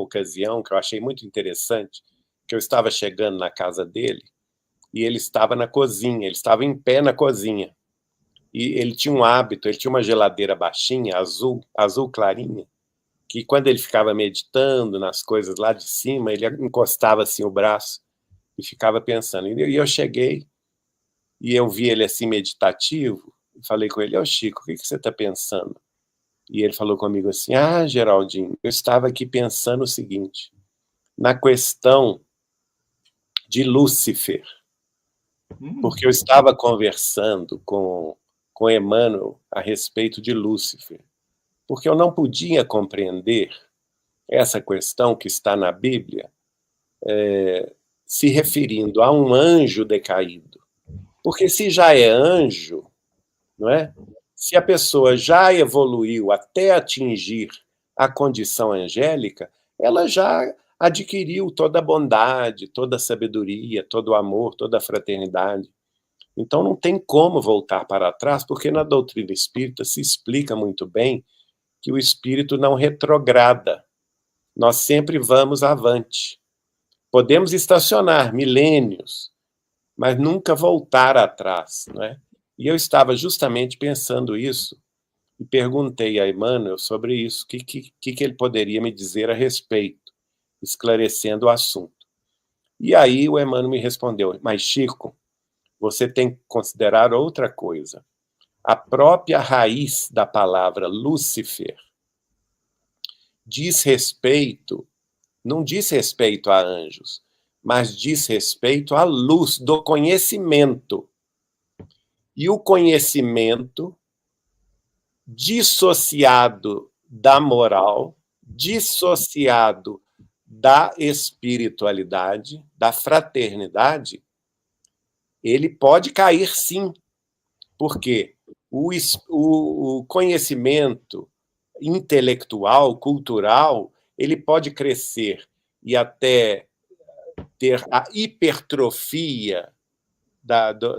ocasião que eu achei muito interessante, que eu estava chegando na casa dele e ele estava na cozinha, ele estava em pé na cozinha. E ele tinha um hábito, ele tinha uma geladeira baixinha, azul, azul clarinha, que quando ele ficava meditando nas coisas lá de cima, ele encostava assim o braço e ficava pensando. E eu cheguei e eu vi ele assim meditativo, e falei com ele: ô Chico, o que você está pensando? E ele falou comigo assim: ah, Geraldinho, eu estava aqui pensando o seguinte, na questão de Lúcifer, porque eu estava conversando com Emmanuel a respeito de Lúcifer, porque eu não podia compreender essa questão que está na Bíblia, se referindo a um anjo decaído. Porque se já é anjo, não é? Se a pessoa já evoluiu até atingir a condição angélica, ela já adquiriu toda a bondade, toda a sabedoria, todo o amor, toda a fraternidade. Então não tem como voltar para trás, porque na doutrina espírita se explica muito bem que o espírito não retrograda. Nós sempre vamos avante. Podemos estacionar milênios, mas nunca voltar atrás, não é? E eu estava justamente pensando isso e perguntei a Emmanuel sobre isso, o que ele poderia me dizer a respeito, esclarecendo o assunto. E aí o Emmanuel me respondeu: mas Chico, você tem que considerar outra coisa. A própria raiz da palavra Lúcifer diz respeito, não diz respeito a anjos, mas diz respeito à luz do conhecimento. E o conhecimento dissociado da moral, dissociado da espiritualidade, da fraternidade, ele pode cair sim, porque o conhecimento intelectual, cultural, ele pode crescer e até ter a hipertrofia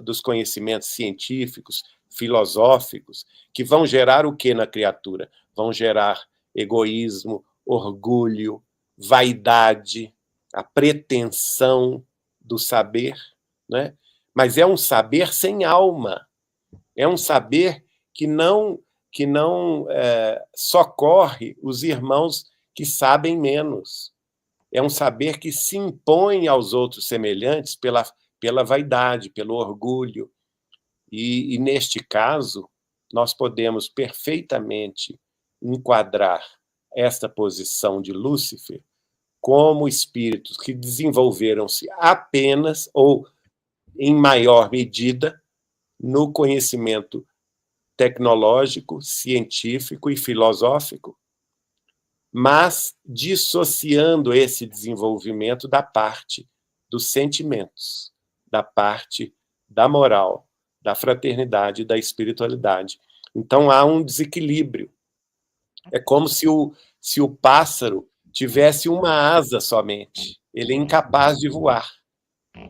dos conhecimentos científicos, filosóficos, que vão gerar o que na criatura? Vão gerar egoísmo, orgulho, vaidade, a pretensão do saber, né? Mas é um saber sem alma, é um saber que não socorre os irmãos que sabem menos. É um saber que se impõe aos outros semelhantes pela vaidade, pelo orgulho. E, neste caso, nós podemos perfeitamente enquadrar esta posição de Lúcifer como espíritos que desenvolveram-se apenas, ou em maior medida, no conhecimento tecnológico, científico e filosófico, mas dissociando esse desenvolvimento da parte dos sentimentos, da parte da moral, da fraternidade, da espiritualidade. Então há um desequilíbrio. É como se o pássaro tivesse uma asa somente. Ele é incapaz de voar.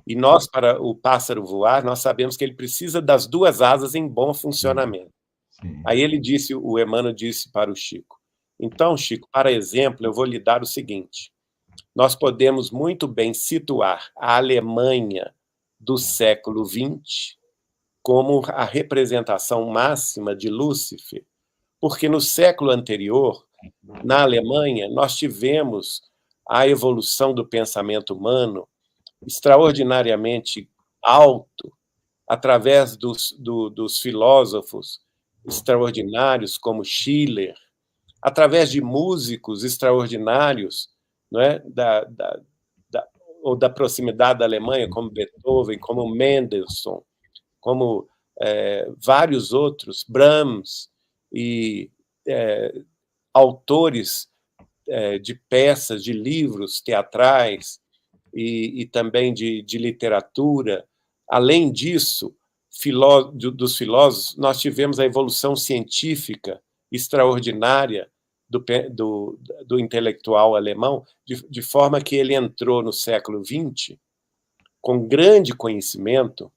E nós, para o pássaro voar, nós sabemos que ele precisa das duas asas em bom funcionamento. Sim. Aí o Emmanuel disse para o Chico: então, Chico, para exemplo, eu vou lhe dar o seguinte: nós podemos muito bem situar a Alemanha do século XX como a representação máxima de Lúcifer, porque no século anterior, na Alemanha, nós tivemos a evolução do pensamento humano extraordinariamente alto, através dos filósofos extraordinários como Schiller, através de músicos extraordinários, não é? Ou da proximidade da Alemanha, como Beethoven, como Mendelssohn, como vários outros, Brahms, e autores de peças, de livros teatrais e também de literatura. Além disso, dos filósofos, nós tivemos a evolução científica extraordinária do intelectual alemão, de forma que ele entrou no século XX com grande conhecimento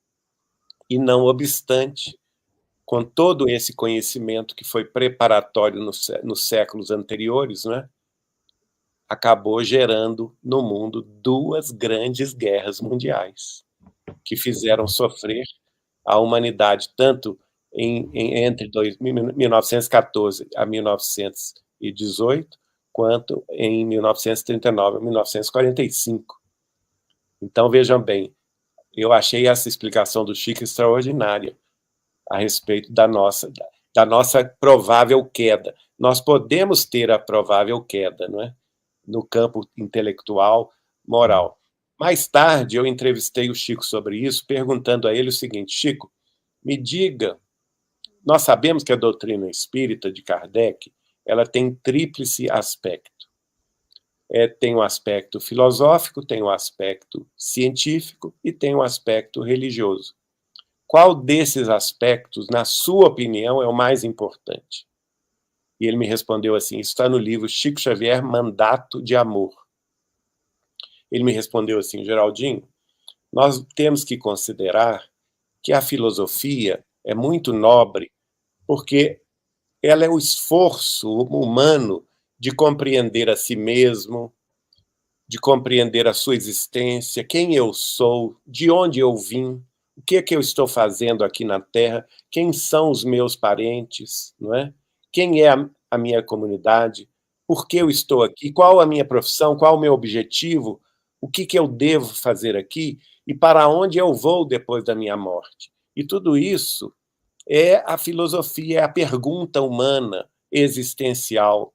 e, não obstante, com todo esse conhecimento que foi preparatório nos séculos anteriores, né, acabou gerando no mundo 2 grandes guerras mundiais, que fizeram sofrer a humanidade, tanto entre 1914 a 1918, quanto em 1939 a 1945. Então, vejam bem, eu achei essa explicação do Chico extraordinária a respeito da nossa provável queda. Nós podemos ter a provável queda, não é? No campo intelectual, moral. Mais tarde, eu entrevistei o Chico sobre isso, perguntando a ele o seguinte: Chico, me diga, nós sabemos que a doutrina espírita de Kardec, ela tem tríplice aspecto. Tem um aspecto filosófico, tem um aspecto científico e tem um aspecto religioso. Qual desses aspectos, na sua opinião, é o mais importante? E ele me respondeu assim, isso está no livro Chico Xavier, Mandato de Amor. Ele me respondeu assim: Geraldinho, nós temos que considerar que a filosofia é muito nobre, porque ela é o esforço humano de compreender a si mesmo, de compreender a sua existência, quem eu sou, de onde eu vim, o que é que eu estou fazendo aqui na Terra, quem são os meus parentes, não é? Quem é a minha comunidade, por que eu estou aqui, qual a minha profissão, qual o meu objetivo, o que eu devo fazer aqui e para onde eu vou depois da minha morte. E tudo isso é a filosofia, é a pergunta humana, existencial,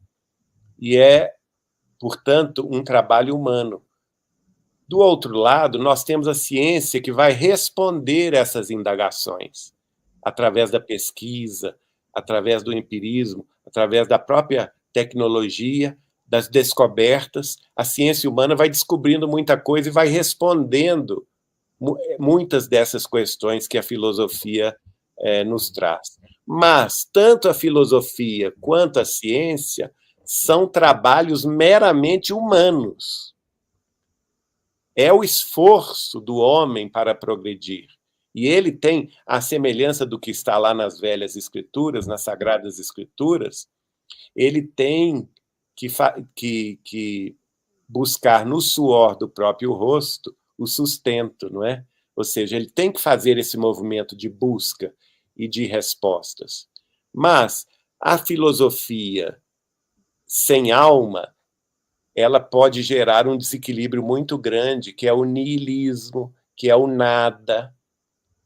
e é, portanto, um trabalho humano. Do outro lado, nós temos a ciência que vai responder essas indagações, através da pesquisa, através do empirismo, através da própria tecnologia, das descobertas. A ciência humana vai descobrindo muita coisa e vai respondendo muitas dessas questões que a filosofia nos traz. Mas tanto a filosofia quanto a ciência são trabalhos meramente humanos. É o esforço do homem para progredir. E ele tem, a semelhança do que está lá nas velhas escrituras, nas sagradas escrituras, ele tem que buscar no suor do próprio rosto o sustento, não é? Ou seja, ele tem que fazer esse movimento de busca e de respostas. Mas a filosofia sem alma, ela pode gerar um desequilíbrio muito grande, que é o niilismo, que é o nada,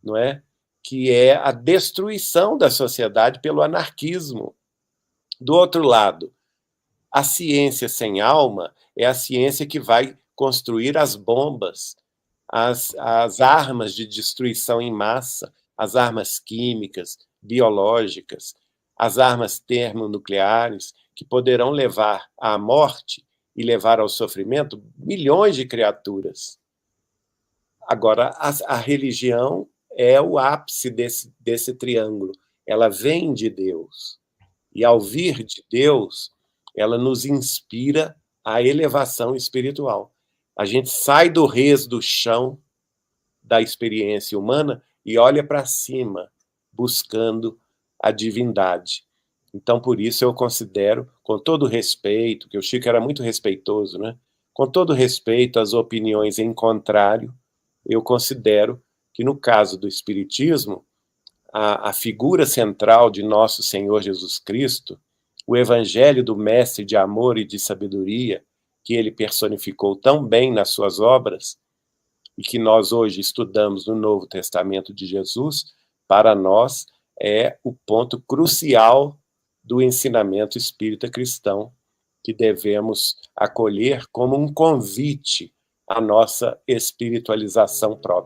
não é? Que é a destruição da sociedade pelo anarquismo. Do outro lado, a ciência sem alma é a ciência que vai construir as bombas, as armas de destruição em massa, as armas químicas, biológicas, as armas termonucleares, que poderão levar à morte e levar ao sofrimento milhões de criaturas. Agora, a religião é o ápice desse triângulo. Ela vem de Deus. E, ao vir de Deus, ela nos inspira à elevação espiritual. A gente sai do res do chão da experiência humana e olha para cima, buscando a divindade. Então, por isso, eu considero, com todo respeito, que o Chico era muito respeitoso, né? Com todo respeito às opiniões em contrário, eu considero que, no caso do Espiritismo, a figura central de nosso Senhor Jesus Cristo, o evangelho do mestre de amor e de sabedoria, que ele personificou tão bem nas suas obras, e que nós hoje estudamos no Novo Testamento de Jesus, para nós é o ponto crucial do ensinamento espírita cristão, que devemos acolher como um convite à nossa espiritualização própria.